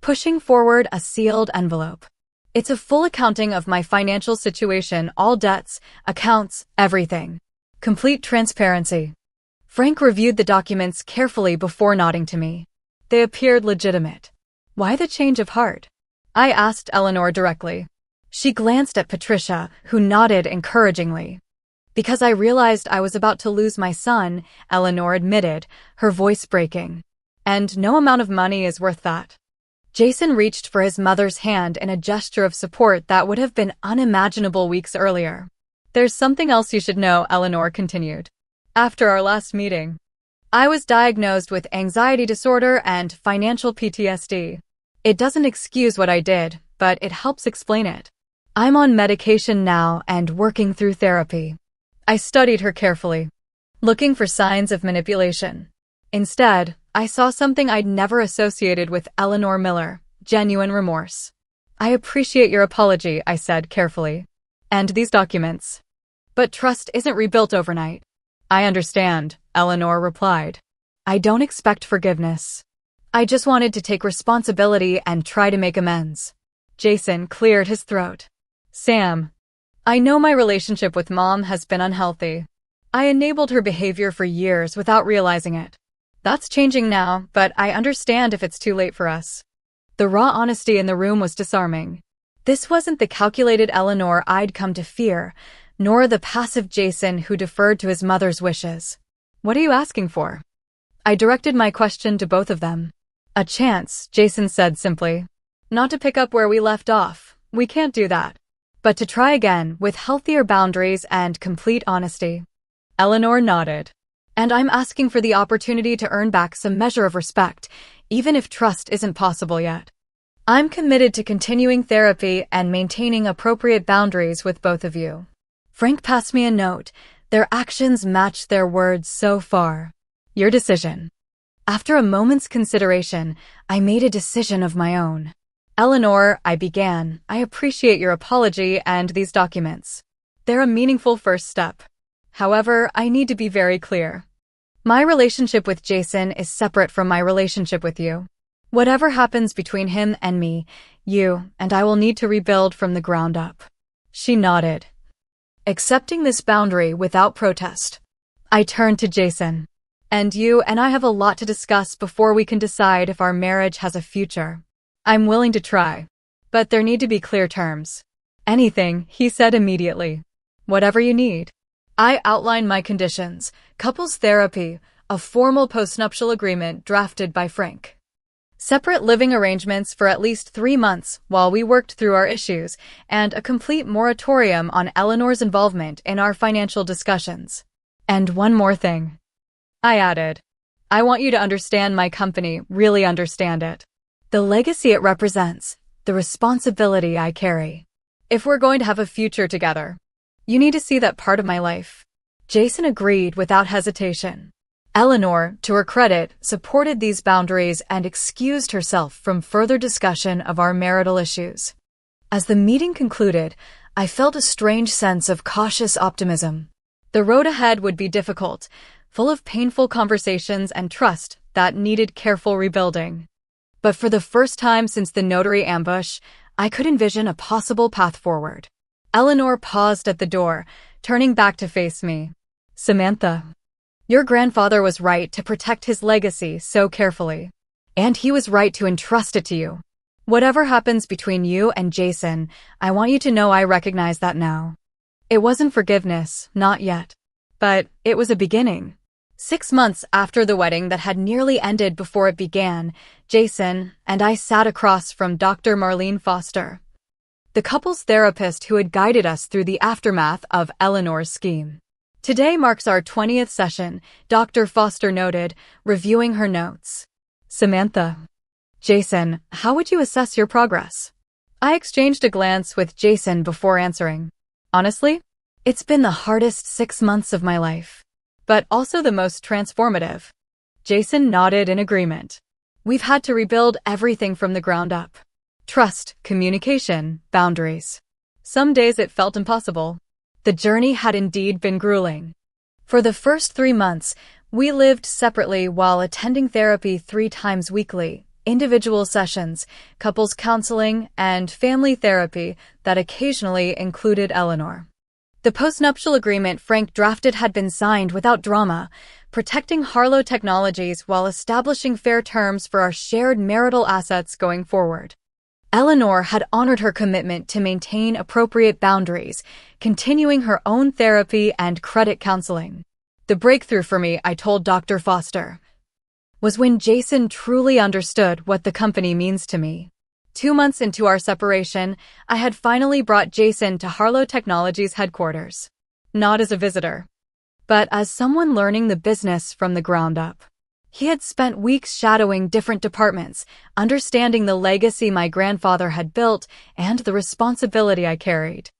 pushing forward a sealed envelope. "It's a full accounting of my financial situation, all debts, accounts, everything. Complete transparency." Frank reviewed the documents carefully before nodding to me. They appeared legitimate. "Why the change of heart?" I asked Eleanor directly. She glanced at Patricia, who nodded encouragingly. "Because I realized I was about to lose my son," Eleanor admitted, her voice breaking. "And no amount of money is worth that." Jason reached for his mother's hand in a gesture of support that would have been unimaginable weeks earlier. "There's something else you should know," Eleanor continued. "After our last meeting, I was diagnosed with anxiety disorder and financial PTSD. It doesn't excuse what I did, but it helps explain it. I'm on medication now and working through therapy." I studied her carefully, looking for signs of manipulation. Instead, I saw something I'd never associated with Eleanor Miller: genuine remorse. "I appreciate your apology," I said carefully. "And these documents. But trust isn't rebuilt overnight." "I understand," Eleanor replied. "I don't expect forgiveness. I just wanted to take responsibility and try to make amends." Jason cleared his throat. "Sam, I know my relationship with Mom has been unhealthy. I enabled her behavior for years without realizing it. That's changing now, but I understand if it's too late for us." The raw honesty in the room was disarming. This wasn't the calculated Eleanor I'd come to fear, nor the passive Jason who deferred to his mother's wishes. "What are you asking for?" I directed my question to both of them. "A chance," Jason said simply. "Not to pick up where we left off. We can't do that. But to try again, with healthier boundaries and complete honesty." Eleanor nodded. "And I'm asking for the opportunity to earn back some measure of respect, even if trust isn't possible yet. I'm committed to continuing therapy and maintaining appropriate boundaries with both of you." Frank passed me a note. Their actions matched their words so far. "Your decision." After a moment's consideration, I made a decision of my own. "Eleanor," I began, "I appreciate your apology and these documents. They're a meaningful first step. However, I need to be very clear. My relationship with Jason is separate from my relationship with you. Whatever happens between him and me, you and I will need to rebuild from the ground up." She nodded, accepting this boundary without protest. I turned to Jason. "And you and I have a lot to discuss before we can decide if our marriage has a future. I'm willing to try, but there need to be clear terms." "Anything," he said immediately. Whatever you need. I outlined my conditions: couples therapy, a formal postnuptial agreement drafted by Frank, separate living arrangements for at least 3 months while we worked through our issues, and a complete moratorium on Eleanor's involvement in our financial discussions. And one more thing, I added. I want you to understand my company, really understand it. The legacy it represents, the responsibility I carry. If we're going to have a future together, you need to see that part of my life. Jason agreed without hesitation. Eleanor, to her credit, supported these boundaries and excused herself from further discussion of our marital issues. As the meeting concluded, I felt a strange sense of cautious optimism. The road ahead would be difficult, full of painful conversations and trust that needed careful rebuilding. But for the first time since the Notary ambush, I could envision a possible path forward. Eleanor paused at the door, turning back to face me. Samantha, your grandfather was right to protect his legacy so carefully. And he was right to entrust it to you. Whatever happens between you and Jason, I want you to know I recognize that now. It wasn't forgiveness, not yet. But it was a beginning. 6 months after the wedding that had nearly ended before it began, Jason and I sat across from Dr. Marlene Foster, the couple's therapist who had guided us through the aftermath of Eleanor's scheme. Today marks our 20th session, Dr. Foster noted, reviewing her notes. Samantha. Jason, how would you assess your progress? I exchanged a glance with Jason before answering. Honestly, it's been the hardest 6 months of my life, but also the most transformative. Jason nodded in agreement. We've had to rebuild everything from the ground up. Trust, communication, boundaries. Some days it felt impossible. The journey had indeed been grueling. For the first 3 months, we lived separately while attending therapy 3 times weekly, individual sessions, couples counseling, and family therapy that occasionally included Eleanor. The postnuptial agreement Frank drafted had been signed without drama, protecting Harlow Technologies while establishing fair terms for our shared marital assets going forward. Eleanor had honored her commitment to maintain appropriate boundaries, continuing her own therapy and credit counseling. The breakthrough for me, I told Dr. Foster, was when Jason truly understood what the company means to me. 2 months into our separation, I had finally brought Jason to Harlow Technologies headquarters. Not as a visitor, but as someone learning the business from the ground up. He had spent weeks shadowing different departments, understanding the legacy my grandfather had built and the responsibility I carried.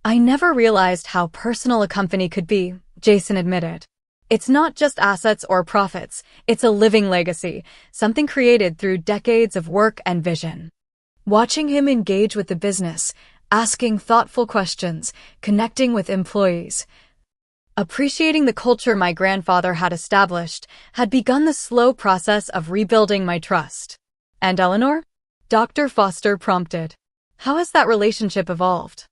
I never realized how personal a company could be, Jason admitted. It's not just assets or profits, it's a living legacy, something created through decades of work and vision. Watching him engage with the business, asking thoughtful questions, connecting with employees, appreciating the culture my grandfather had established, had begun the slow process of rebuilding my trust. And Eleanor? Dr. Foster prompted. How has that relationship evolved?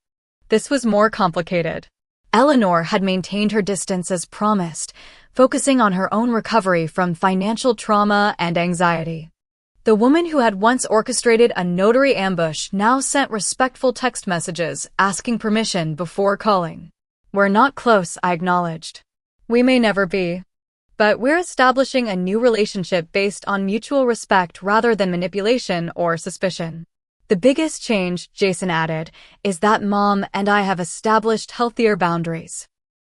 This was more complicated. Eleanor had maintained her distance as promised, focusing on her own recovery from financial trauma and anxiety. The woman who had once orchestrated a Notary ambush now sent respectful text messages asking permission before calling. We're not close, I acknowledged. We may never be. But we're establishing a new relationship based on mutual respect rather than manipulation or suspicion. The biggest change, Jason added, is that Mom and I have established healthier boundaries.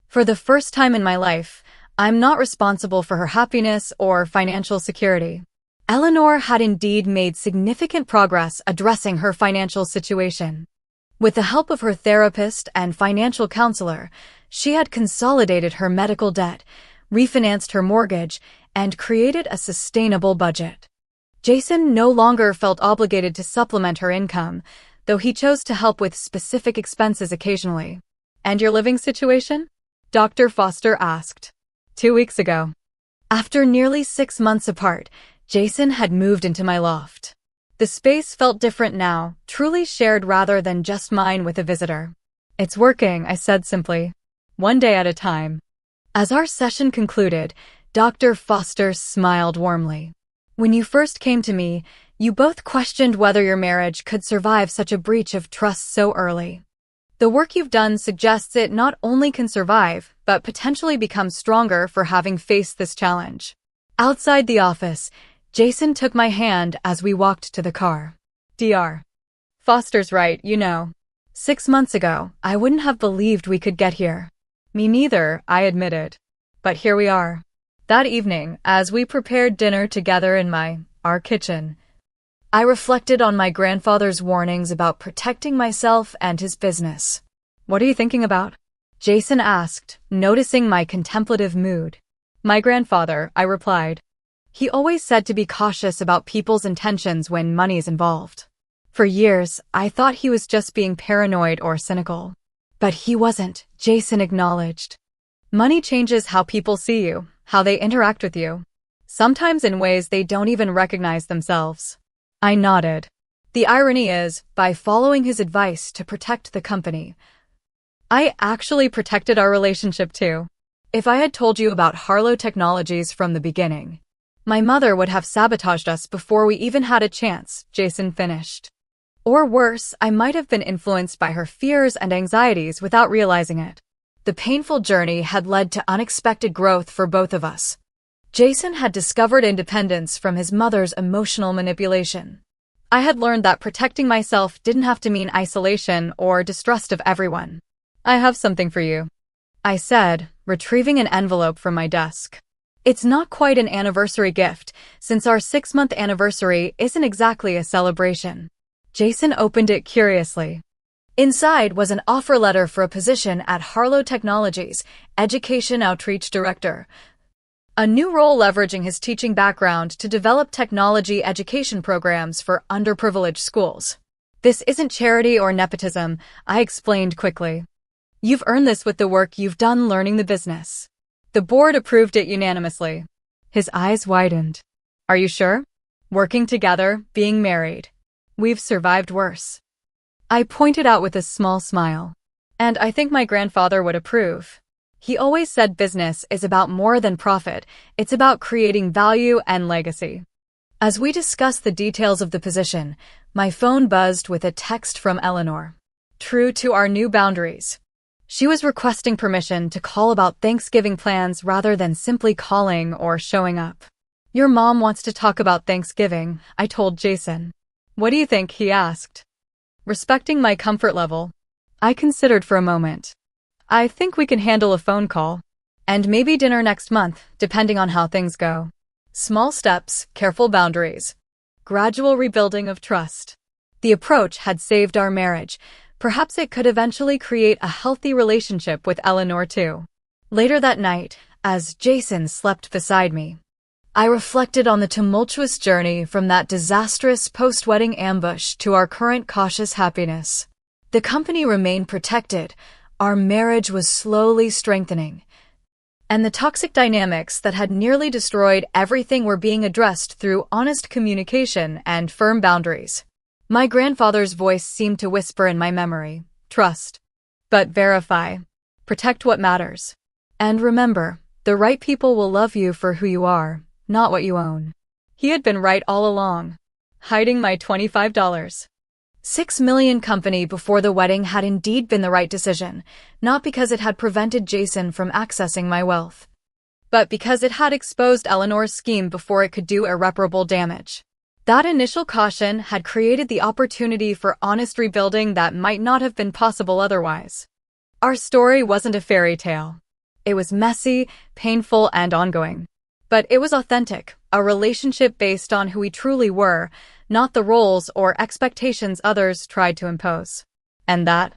For the first time in my life, I'm not responsible for her happiness or financial security. Eleanor had indeed made significant progress addressing her financial situation. With the help of her therapist and financial counselor, she had consolidated her medical debt, refinanced her mortgage, and created a sustainable budget. Jason no longer felt obligated to supplement her income, though he chose to help with specific expenses occasionally. And your living situation? Dr. Foster asked. 2 weeks ago. After nearly 6 months apart, Jason had moved into my loft. The space felt different now, truly shared rather than just mine with a visitor. It's working, I said simply. One day at a time. As our session concluded, Dr. Foster smiled warmly. When you first came to me, you both questioned whether your marriage could survive such a breach of trust so early. The work you've done suggests it not only can survive, but potentially become stronger for having faced this challenge. Outside the office, Jason took my hand as we walked to the car. Dr. Foster's right, 6 months ago, I wouldn't have believed we could get here. Me neither, I admitted. But here we are. That evening, as we prepared dinner together in our kitchen, I reflected on my grandfather's warnings about protecting myself and his business. What are you thinking about? Jason asked, noticing my contemplative mood. My grandfather, I replied. He always said to be cautious about people's intentions when money is involved. For years, I thought he was just being paranoid or cynical. But he wasn't, Jason acknowledged. Money changes how people see you, how they interact with you. Sometimes in ways they don't even recognize themselves. I nodded. The irony is, by following his advice to protect the company, I actually protected our relationship too. If I had told you about Harlow Technologies from the beginning, my mother would have sabotaged us before we even had a chance, Jason finished. Or worse, I might have been influenced by her fears and anxieties without realizing it. The painful journey had led to unexpected growth for both of us. Jason had discovered independence from his mother's emotional manipulation. I had learned that protecting myself didn't have to mean isolation or distrust of everyone. I have something for you, I said, retrieving an envelope from my desk. It's not quite an anniversary gift, since our 6-month anniversary isn't exactly a celebration. Jason opened it curiously. Inside was an offer letter for a position at Harlow Technologies, Education Outreach Director. A new role leveraging his teaching background to develop technology education programs for underprivileged schools. This isn't charity or nepotism, I explained quickly. You've earned this with the work you've done learning the business. The board approved it unanimously. His eyes widened. Are you sure? Working together, being married. We've survived worse. I pointed out with a small smile. And I think my grandfather would approve. He always said business is about more than profit, it's about creating value and legacy. As we discussed the details of the position, my phone buzzed with a text from Eleanor. True to our new boundaries. She was requesting permission to call about Thanksgiving plans rather than simply calling or showing up. Your mom wants to talk about Thanksgiving, I told Jason. What do you think? He asked. Respecting my comfort level, I considered for a moment. I think we can handle a phone call. And maybe dinner next month, depending on how things go. Small steps, careful boundaries. Gradual rebuilding of trust. The approach had saved our marriage. Perhaps it could eventually create a healthy relationship with Eleanor too. Later that night, as Jason slept beside me, I reflected on the tumultuous journey from that disastrous post-wedding ambush to our current cautious happiness. The company remained protected, our marriage was slowly strengthening, and the toxic dynamics that had nearly destroyed everything were being addressed through honest communication and firm boundaries. My grandfather's voice seemed to whisper in my memory, trust, but verify, protect what matters. And remember, the right people will love you for who you are, not what you own. He had been right all along. Hiding my $25. $6 million company before the wedding had indeed been the right decision, not because it had prevented Jason from accessing my wealth, but because it had exposed Eleanor's scheme before it could do irreparable damage. That initial caution had created the opportunity for honest rebuilding that might not have been possible otherwise. Our story wasn't a fairy tale. It was messy, painful, and ongoing. But it was authentic, a relationship based on who we truly were, not the roles or expectations others tried to impose. And that,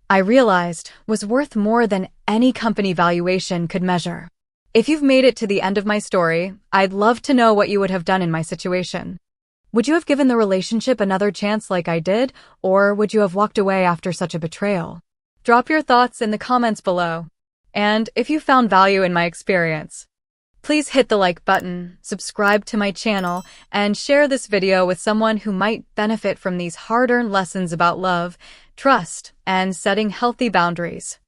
I realized, was worth more than any company valuation could measure. If you've made it to the end of my story, I'd love to know what you would have done in my situation. Would you have given the relationship another chance like I did, or would you have walked away after such a betrayal? Drop your thoughts in the comments below. And if you found value in my experience, please hit the like button, subscribe to my channel, and share this video with someone who might benefit from these hard-earned lessons about love, trust, and setting healthy boundaries.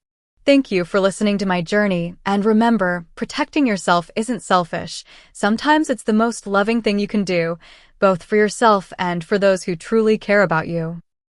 Thank you for listening to my journey, and remember, protecting yourself isn't selfish. Sometimes it's the most loving thing you can do, both for yourself and for those who truly care about you.